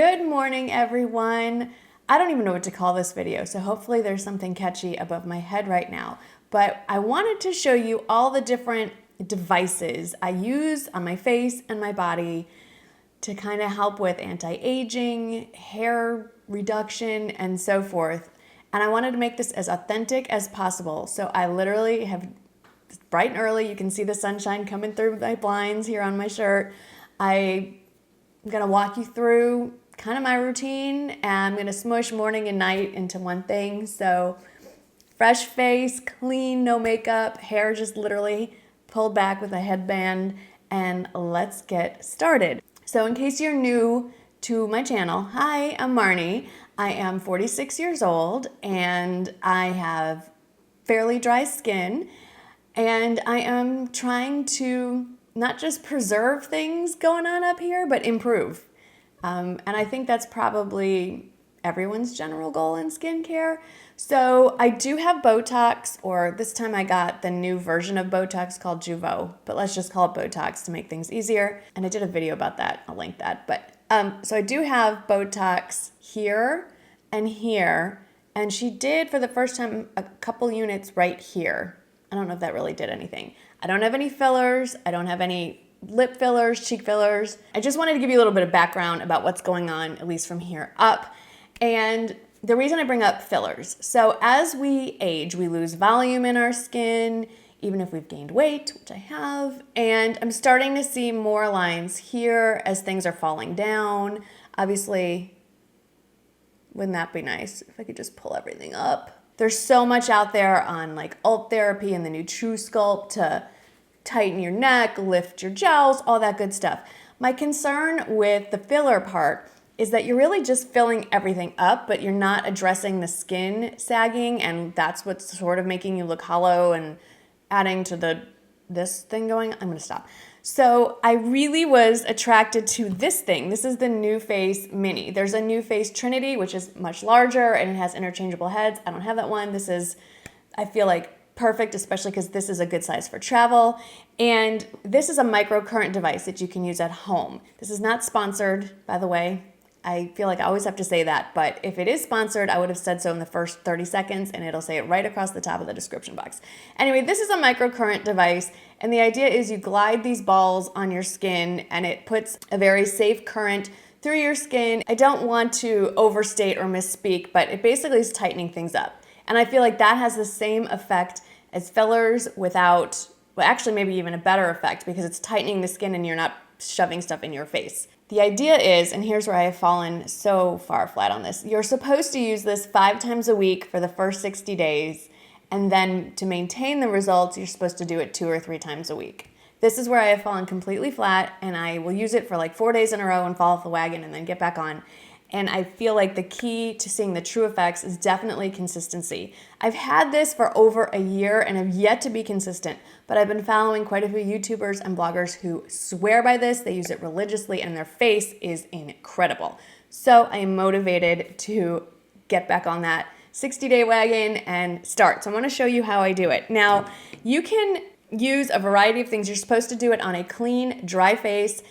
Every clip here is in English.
Good morning, everyone. I don't even know what to call this video, so hopefully there's something catchy above my head right now. But I wanted to show you all the different devices I use on my face and my body to kind of help with anti-aging, hair reduction, and so forth. And I wanted to make this as authentic as possible. So I literally have bright and early. You can see the sunshine coming through my blinds here on my shirt. I'm gonna walk you through kind of my routine, and I'm gonna smush morning and night into one thing. So fresh face, clean, no makeup, hair just literally pulled back with a headband, and let's get started. So in case you're new to my channel, hi, I'm Marnie. I am 46 years old and I have fairly dry skin, and I am trying to not just preserve things going on up here, but improve. And I think that's probably everyone's general goal in skincare. So I do have Botox, or this time I got the new version of Botox called Jeuveau, but let's just call it Botox to make things easier. And I did a video about that, I'll link that. But so I do have Botox here and here, and she did for the first time a couple units right here. I don't know if that really did anything. I don't have any fillers. I don't have any lip fillers, cheek fillers. I just wanted to give you a little bit of background about what's going on, at least from here up. And the reason I bring up fillers, so as we age, we lose volume in our skin, even if we've gained weight, which I have, and I'm starting to see more lines here as things are falling down. Obviously, wouldn't that be nice if I could just pull everything up? There's so much out there on like alt therapy and the new True Sculpt to tighten your neck, lift your jowls, all that good stuff. My concern with the filler part is that you're really just filling everything up, but you're not addressing the skin sagging, and that's what's sort of making you look hollow and adding to this thing going. I'm gonna stop. So I really was attracted to this thing. This is the New Face Mini. There's a New Face Trinity, which is much larger and it has interchangeable heads. I don't have that one. This is, I feel like, perfect, especially because this is a good size for travel. And this is a microcurrent device that you can use at home. This is not sponsored, by the way. I feel like I always have to say that, but if it is sponsored, I would have said so in the first 30 seconds, and it'll say it right across the top of the description box. Anyway, this is a microcurrent device, and the idea is you glide these balls on your skin, and it puts a very safe current through your skin. I don't want to overstate or misspeak, but it basically is tightening things up. And I feel like that has the same effect as fillers without, well, actually maybe even a better effect, because it's tightening the skin and you're not shoving stuff in your face. The idea is, and here's where I have fallen so far flat on this, you're supposed to use this 5 times a week for the first 60 days, and then to maintain the results, you're supposed to do it 2 or 3 times a week. This is where I have fallen completely flat, and I will use it for like 4 days in a row and fall off the wagon and then get back on. And I feel like the key to seeing the true effects is definitely consistency. I've had this for over a year and have yet to be consistent, but I've been following quite a few YouTubers and bloggers who swear by this. They use it religiously and their face is incredible. So I am motivated to get back on that 60-day wagon and start. So I want to show you how I do it. Now, you can use a variety of things. You're supposed to do it on a clean, dry face,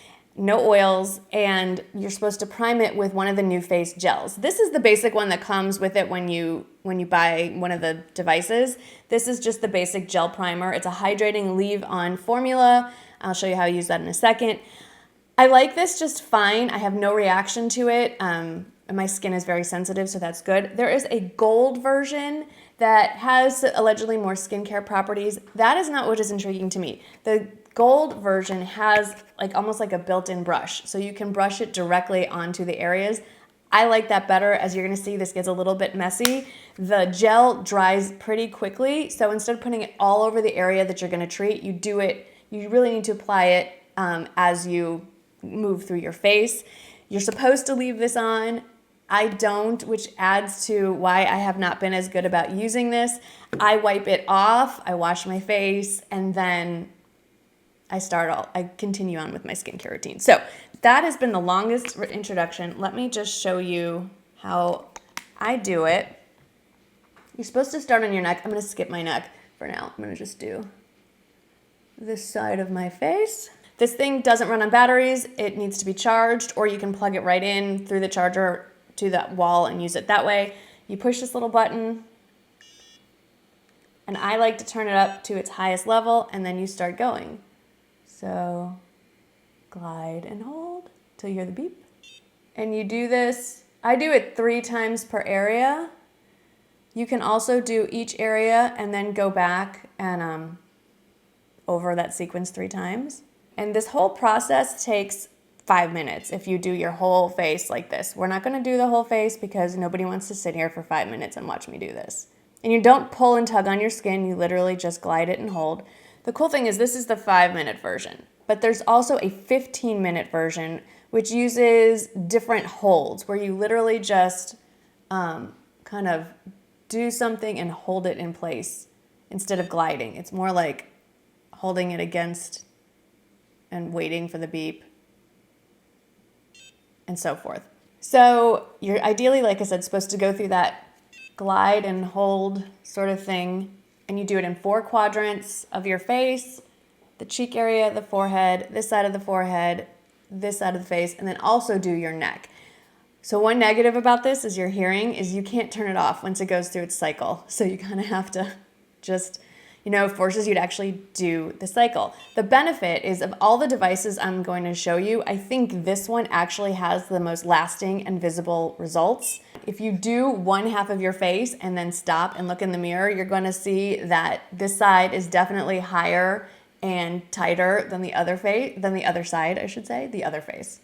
no oils, and you're supposed to prime it with one of the New Face gels. This is the basic one that comes with it when you buy one of the devices. This is just the basic gel primer. It's a hydrating leave-on formula. I'll show you how I use that in a second. I like this just fine. I have no reaction to it. And my skin is very sensitive, so that's good. There is a gold version that has allegedly more skincare properties. That is not what is intriguing to me. The gold version has like almost like a built-in brush, so you can brush it directly onto the areas. I like that better. As you're gonna see, this gets a little bit messy. The gel dries pretty quickly, so instead of putting it all over the area that you're gonna treat, you really need to apply it as you move through your face. You're supposed to leave this on. I don't, which adds to why I have not been as good about using this. I wipe it off, I wash my face, and then I continue on with my skincare routine. So that has been the longest introduction. Let me just show you how I do it. You're supposed to start on your neck. I'm gonna skip my neck for now. I'm gonna just do this side of my face. This thing doesn't run on batteries. It needs to be charged, or you can plug it right in through the charger to that wall and use it that way. You push this little button, and I like to turn it up to its highest level, and then you start going. So glide and hold till you hear the beep. And you do this, I do it 3 times per area. You can also do each area and then go back and over that sequence 3 times. And this whole process takes 5 minutes if you do your whole face like this. We're not gonna do the whole face because nobody wants to sit here for 5 minutes and watch me do this. And you don't pull and tug on your skin, you literally just glide it and hold. The cool thing is this is the 5-minute version, but there's also a 15-minute version which uses different holds where you literally just kind of do something and hold it in place instead of gliding. It's more like holding it against and waiting for the beep and so forth. So you're ideally, like I said, supposed to go through that glide and hold sort of thing, and you do it in 4 quadrants of your face: the cheek area, the forehead, this side of the forehead, this side of the face, and then also do your neck. So one negative about this is your hearing is you can't turn it off once it goes through its cycle. So you kind of have to just, it forces you to actually do the cycle. The benefit is of all the devices I'm going to show you, I think this one actually has the most lasting and visible results. If you do one half of your face and then stop and look in the mirror, you're going to see that this side is definitely higher and tighter than the other side, I should say, the other face.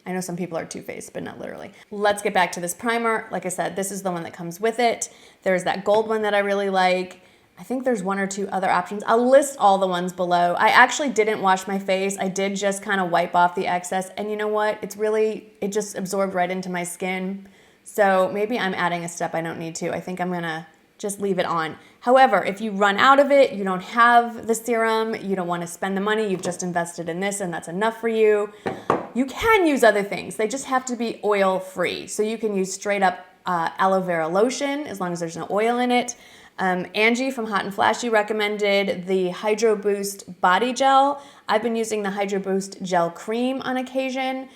I know some people are two-faced, but not literally. Let's get back to this primer. Like I said, this is the one that comes with it. There's that gold one that I really like. I think there's 1 or 2 other options. I'll list all the ones below. I actually didn't wash my face. I did just kind of wipe off the excess. And you know what? It just absorbed right into my skin. So maybe I'm adding a step I don't need to. I think I'm gonna just leave it on. However, if you run out of it, you don't have the serum, you don't want to spend the money, you've just invested in this and that's enough for you, you can use other things. They just have to be oil-free. So you can use straight up aloe vera lotion as long as there's no oil in it. Angie from Hot and Flashy recommended the Hydro Boost Body Gel. I've been using the Hydro Boost Gel Cream on occasion.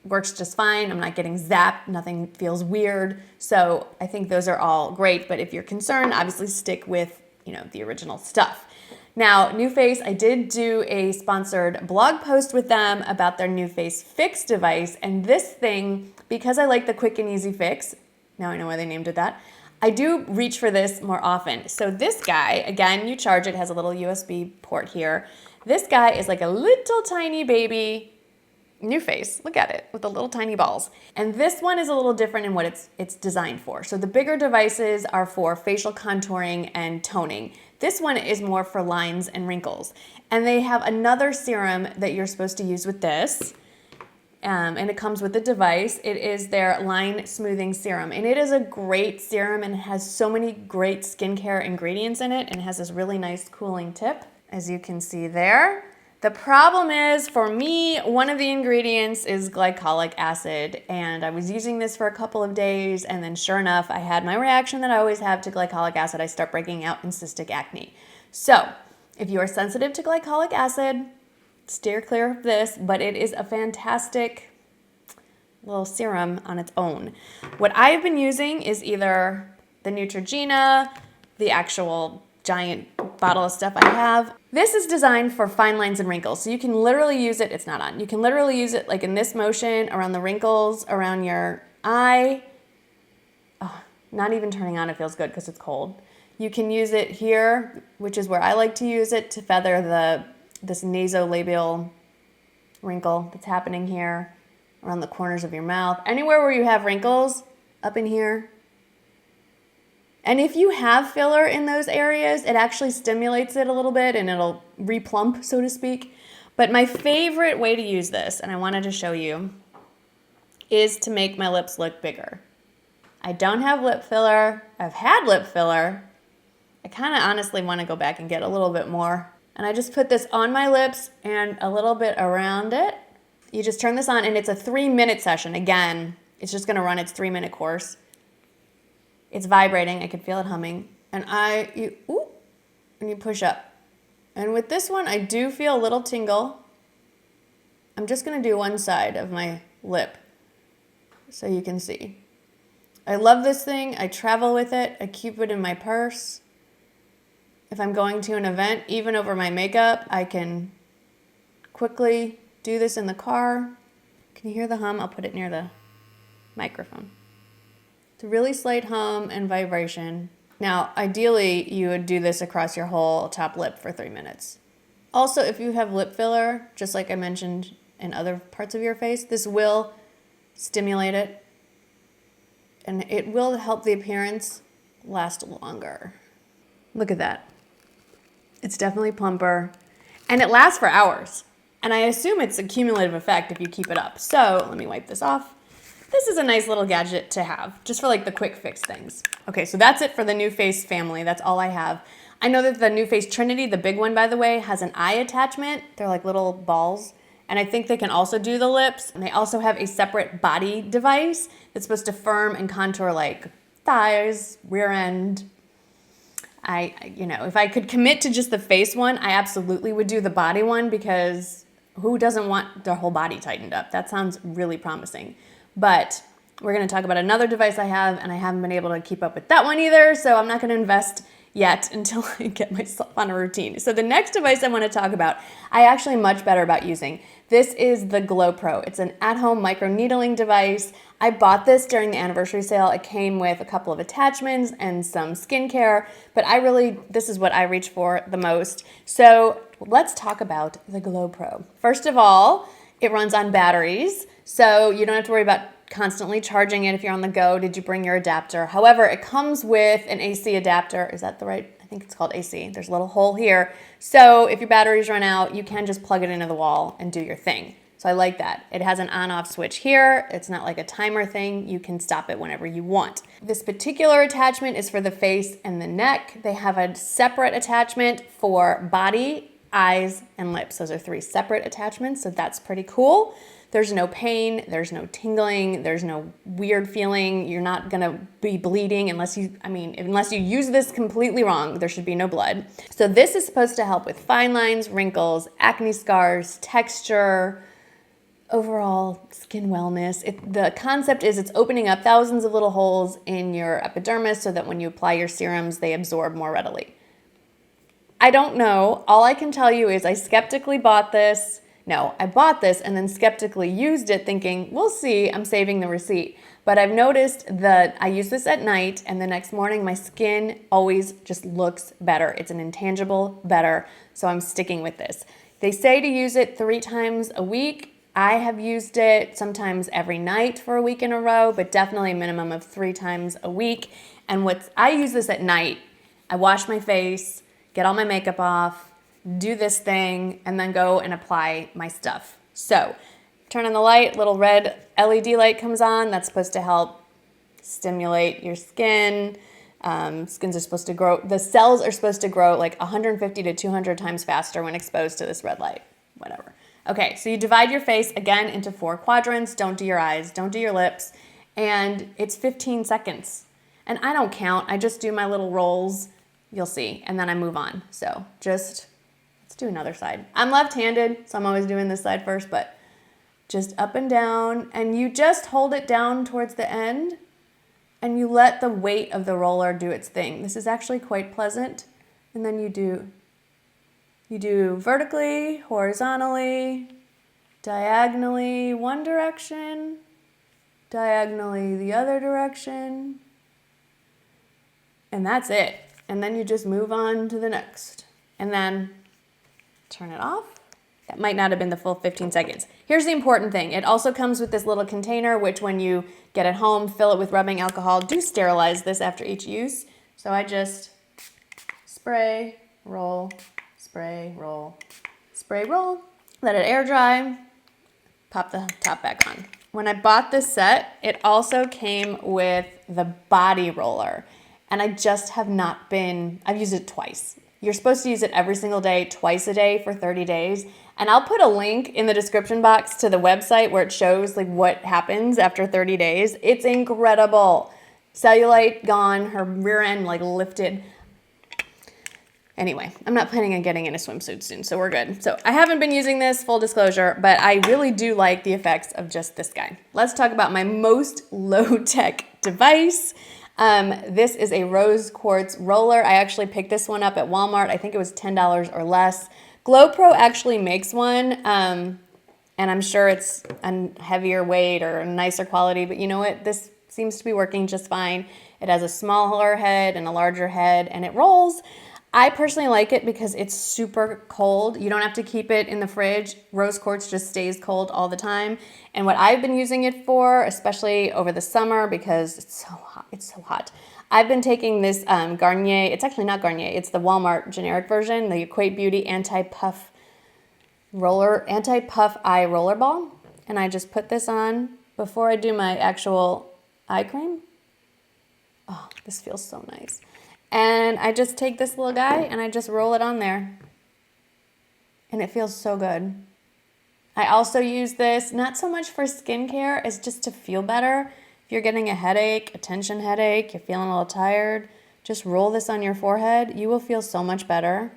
Works just fine. I'm not getting zapped. Nothing feels weird. So I think those are all great. But if you're concerned, obviously stick with, the original stuff. Now, NuFace, I did do a sponsored blog post with them about their NuFace Fix device. And this thing, because I like the quick and easy fix, now I know why they named it that, I do reach for this more often. So this guy, again, you charge it, has a little USB port here. This guy is like a little tiny baby NuFace. Look at it with the little tiny balls. And this one is a little different in what it's designed for. So the bigger devices are for facial contouring and toning. This one is more for lines and wrinkles. And they have another serum that you're supposed to use with this. And it comes with the device. It is their line smoothing serum. And it is a great serum and it has so many great skincare ingredients in it and it has this really nice cooling tip, as you can see there. The problem is, for me, one of the ingredients is glycolic acid, and I was using this for a couple of days, and then sure enough, I had my reaction that I always have to glycolic acid. I start breaking out in cystic acne. So, if you are sensitive to glycolic acid, steer clear of this, but it is a fantastic little serum on its own. What I've been using is either the Neutrogena, the actual giant bottle of stuff I have. This is designed for fine lines and wrinkles. So you can literally use it, it's not on. You can literally use it like in this motion around the wrinkles, around your eye. Oh, not even turning on, it feels good because it's cold. You can use it here, which is where I like to use it to feather this nasolabial wrinkle that's happening here, around the corners of your mouth. Anywhere where you have wrinkles, up in here. And if you have filler in those areas, it actually stimulates it a little bit and it'll replump, so to speak. But my favorite way to use this, and I wanted to show you, is to make my lips look bigger. I don't have lip filler. I've had lip filler. I kind of honestly want to go back and get a little bit more. And I just put this on my lips and a little bit around it. You just turn this on and it's a 3-minute session. Again, it's just going to run its 3-minute course. It's vibrating. I can feel it humming. And you push up. And with this one, I do feel a little tingle. I'm just gonna do one side of my lip so you can see. I love this thing. I travel with it. I keep it in my purse. If I'm going to an event, even over my makeup, I can quickly do this in the car. Can you hear the hum? I'll put it near the microphone. It's a really slight hum and vibration. Now, ideally, you would do this across your whole top lip for 3 minutes. Also, if you have lip filler, just like I mentioned in other parts of your face, this will stimulate it, and it will help the appearance last longer. Look at that. It's definitely plumper, and it lasts for hours. And I assume it's a cumulative effect if you keep it up. So let me wipe this off. This is a nice little gadget to have, just for like the quick fix things. Okay, so that's it for the NuFace family. That's all I have. I know that the NuFace Trinity, the big one by the way, has an eye attachment. They're like little balls. And I think they can also do the lips. And they also have a separate body device that's supposed to firm and contour like thighs, rear end. If I could commit to just the face one, I absolutely would do the body one, because who doesn't want their whole body tightened up? That sounds really promising. But we're gonna talk about another device I have, and I haven't been able to keep up with that one either, so I'm not gonna invest yet until I get myself on a routine. So the next device I wanna talk about, I actually am much better about using. This is the Glopro. It's an at-home microneedling device. I bought this during the anniversary sale. It came with a couple of attachments and some skincare, but this is what I reach for the most. So let's talk about the Glopro. First of all, it runs on batteries, so you don't have to worry about constantly charging it if you're on the go. Did you bring your adapter? However, it comes with an AC adapter. Is that the right? I think it's called AC. There's a little hole here. So if your batteries run out, you can just plug it into the wall and do your thing. So I like that. It has an on-off switch here. It's not like a timer thing. You can stop it whenever you want. This particular attachment is for the face and the neck. They have a separate attachment for body, eyes, and lips. Those are 3 separate attachments, so that's pretty cool. There's no pain, there's no tingling, there's no weird feeling. You're not gonna be bleeding unless you use this completely wrong. There should be no blood. So this is supposed to help with fine lines, wrinkles, acne scars, texture, overall skin wellness. The concept is it's opening up thousands of little holes in your epidermis so that when you apply your serums, they absorb more readily. I don't know. All I can tell you is I skeptically bought this. No, I bought this and then skeptically used it thinking, we'll see, I'm saving the receipt. But I've noticed that I use this at night and the next morning my skin always just looks better. It's an intangible better, so I'm sticking with this. They say to use it 3 times a week. I have used it sometimes every night for a week in a row, but definitely a minimum of 3 times a week. And I use this at night. I wash my face, get all my makeup off, do this thing, and then go and apply my stuff. So turn on the light, little red LED light comes on. That's supposed to help stimulate your skin. Skins are supposed to grow, the cells are supposed to grow like 150 to 200 times faster when exposed to this red light, whatever. Okay, so you divide your face again into 4 quadrants. Don't do your eyes, don't do your lips, and it's 15 seconds. And I don't count, I just do my little rolls, you'll see, and then I move on. So let's do another side. I'm left-handed, so I'm always doing this side first, but just up and down, and you just hold it down towards the end, and you let the weight of the roller do its thing. This is actually quite pleasant. And then you do vertically, horizontally, diagonally one direction, diagonally the other direction, and that's it. And then you just move on to the next. And then turn it off. That might not have been the full 15 seconds. Here's the important thing. It also comes with this little container, which when you get it home, fill it with rubbing alcohol. Do sterilize this after each use. So I just spray, roll, spray, roll, spray, roll. Let it air dry. Pop the top back on. When I bought this set, it also came with the body roller. And I just have not been, I've used it twice. You're supposed to use it every single day, twice a day for 30 days. And I'll put a link in the description box to the website where it shows like what happens after 30 days. It's incredible. Cellulite gone, her rear end like lifted. Anyway, I'm not planning on getting in a swimsuit soon, so we're good. So I haven't been using this, full disclosure, but I really do like the effects of just this guy. Let's talk about my most low-tech device. This is a rose quartz roller. I actually picked this one up at Walmart. I think it was $10 or less. Glopro actually makes one, and I'm sure it's a heavier weight or a nicer quality, but you know what? This seems to be working just fine. It has a smaller head and a larger head, and it rolls. I personally like it because it's super cold. You don't have to keep it in the fridge. Rose quartz just stays cold all the time. And what I've been using it for, especially over the summer because it's so hot. I've been taking this Garnier, it's actually not Garnier, it's the Walmart generic version, the Equate Beauty Anti-Puff Eye Roller Ball. And I just put this on before I do my actual eye cream. Oh, this feels so nice. And I just take this little guy and I just roll it on there. And it feels so good. I also use this, not so much for skincare, as just to feel better. If you're getting a headache, a tension headache, you're feeling a little tired, just roll this on your forehead. You will feel so much better,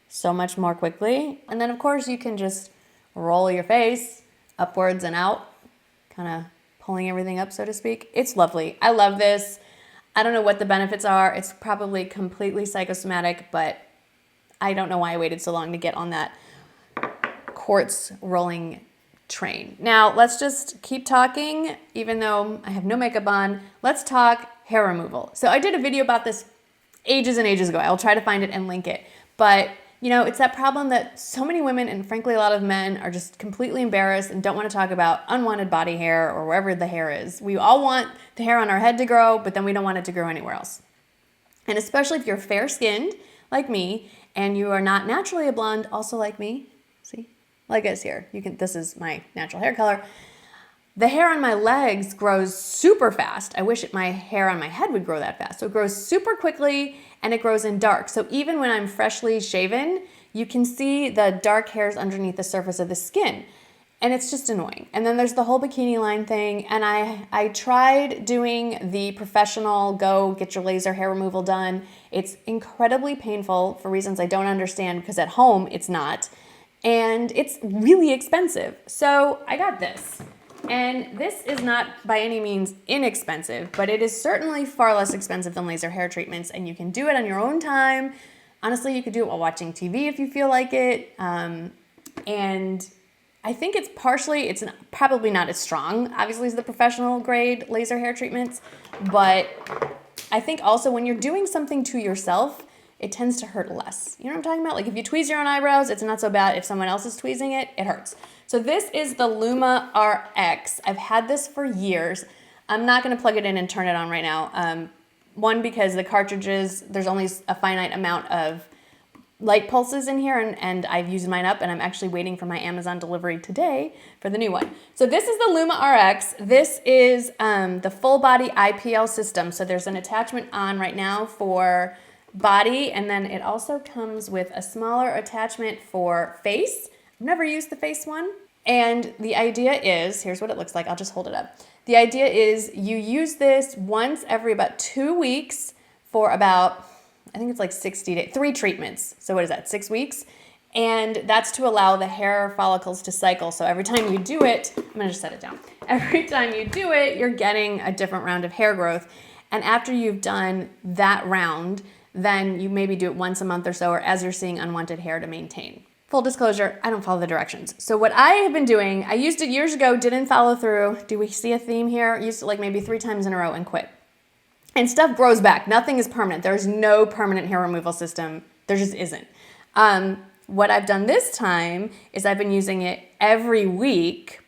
so much more quickly. And then of course you can just roll your face upwards and out, kind of pulling everything up, so to speak. It's lovely. I love this. I don't know what the benefits are. It's probably completely psychosomatic, but I don't know why I waited so long to get on that quartz rolling train. Now, let's just keep talking, even though I have no makeup on. Let's talk hair removal. So I did a video about this ages and ages ago. I'll try to find it and link it. But you know, it's that problem that so many women and frankly a lot of men are just completely embarrassed and don't want to talk about unwanted body hair or wherever the hair is. We all want the hair on our head to grow, but then we don't want it to grow anywhere else. And especially if you're fair-skinned like me and you are not naturally a blonde, also like me, see, like us here. This is my natural hair color. The hair on my legs grows super fast. I wish my hair on my head would grow that fast. So it grows super quickly and it grows in dark. So even when I'm freshly shaven, you can see the dark hairs underneath the surface of the skin. And it's just annoying. And then there's the whole bikini line thing. And I tried doing the professional go get your laser hair removal done. It's incredibly painful for reasons I don't understand because at home it's not. And it's really expensive. So I got this. And this is not by any means inexpensive, but it is certainly far less expensive than laser hair treatments, and you can do it on your own time. Honestly, you could do it while watching TV if you feel like it. And I think it's probably not as strong, obviously, as the professional grade laser hair treatments, but I think also when you're doing something to yourself, it tends to hurt less. You know what I'm talking about? Like if you tweeze your own eyebrows, it's not so bad. If someone else is tweezing it, it hurts. So this is the Luma Rx. I've had this for years. I'm not gonna plug it in and turn it on right now. One, because the cartridges, there's only a finite amount of light pulses in here and I've used mine up and I'm actually waiting for my Amazon delivery today for the new one. So this is the Luma Rx. This is the full body IPL system. So there's an attachment on right now for body, and then it also comes with a smaller attachment for face. I've never used the face one. And the idea is, here's what it looks like. I'll just hold it up. The idea is you use this once every about 2 weeks for about, I think it's like 60 days, 3 treatments. So what is that, 6 weeks? And that's to allow the hair follicles to cycle. So every time you do it, I'm gonna just set it down. Every time you do it, you're getting a different round of hair growth. And after you've done that round, then you maybe do it once a month or so, or as you're seeing unwanted hair to maintain. Full disclosure, I don't follow the directions. So what I have been doing, I used it years ago, didn't follow through. Do we see a theme here? Used it like maybe 3 times in a row and quit. And stuff grows back. Nothing is permanent. There's no permanent hair removal system. There just isn't. What I've done this time is I've been using it every week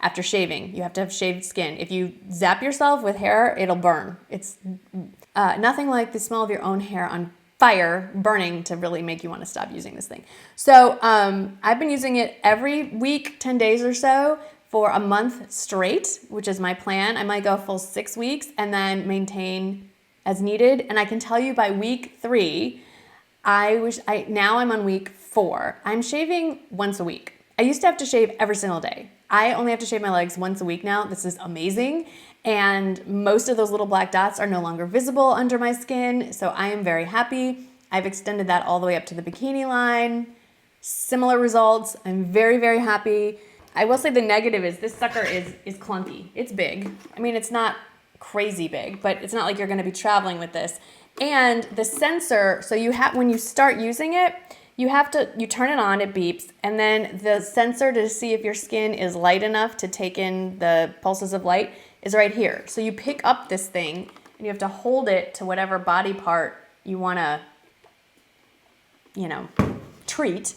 after shaving. You have to have shaved skin. If you zap yourself with hair, it'll burn. It's nothing like the smell of your own hair on fire burning to really make you want to stop using this thing. So I've been using it every week, 10 days or so for a month straight, which is my plan. I might go a full 6 weeks and then maintain as needed. And I can tell you by week 3, now I'm on week 4. I'm shaving once a week. I used to have to shave every single day. I only have to shave my legs once a week now. This is amazing. And most of those little black dots are no longer visible under my skin. So I am very happy. I've extended that all the way up to the bikini line. Similar results. I'm very, very happy. I will say the negative is this sucker is clunky. It's big. I mean, it's not crazy big, but it's not like you're gonna be traveling with this. And the sensor, so you have, when you start using it, you turn it on, it beeps, and then the sensor to see if your skin is light enough to take in the pulses of light is right here. So you pick up this thing and you have to hold it to whatever body part you wanna, treat.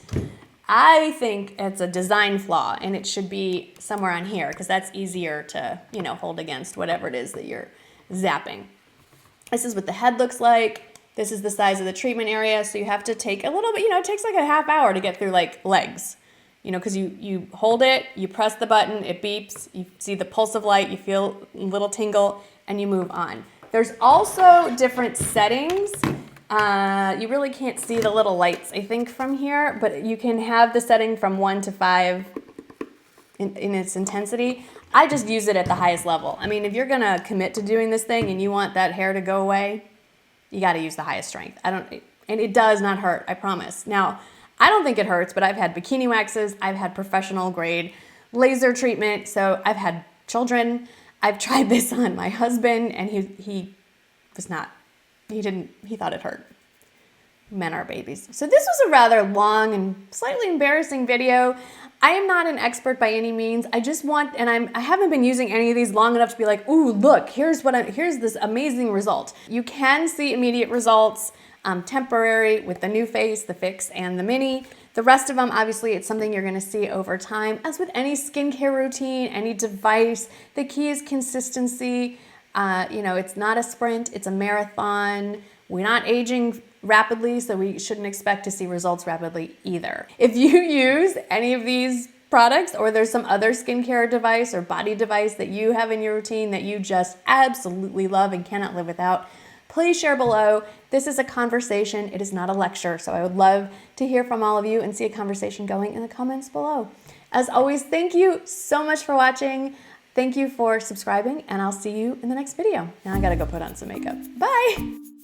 I think it's a design flaw and it should be somewhere on here because that's easier to, hold against whatever it is that you're zapping. This is what the head looks like. This is the size of the treatment area. So you have to take a little bit, it takes like a half hour to get through like legs, because you hold it, you press the button, it beeps, you see the pulse of light, you feel a little tingle, and you move on. There's also different settings. You really can't see the little lights, I think, from here, but you can have the setting from 1 to 5 in its intensity. I just use it at the highest level. I mean, if you're gonna commit to doing this thing and you want that hair to go away, you gotta use the highest strength. And it does not hurt, I promise. Now, I don't think it hurts, but I've had bikini waxes, I've had professional grade laser treatment, so I've had children. I've tried this on my husband and he thought it hurt. Men are babies. So this was a rather long and slightly embarrassing video. I am not an expert by any means. I just want, and I haven't been using any of these long enough to be like, ooh, look, here's this amazing result. You can see immediate results, temporary with the new face, the fix, and the mini. The rest of them, obviously, it's something you're gonna see over time. As with any skincare routine, any device, the key is consistency. It's not a sprint, it's a marathon. We're not aging rapidly, so we shouldn't expect to see results rapidly either. If you use any of these products or there's some other skincare device or body device that you have in your routine that you just absolutely love and cannot live without, please share below. This is a conversation, it is not a lecture, so I would love to hear from all of you and see a conversation going in the comments below. As always, thank you so much for watching. Thank you for subscribing, and I'll see you in the next video. Now I gotta go put on some makeup. Bye!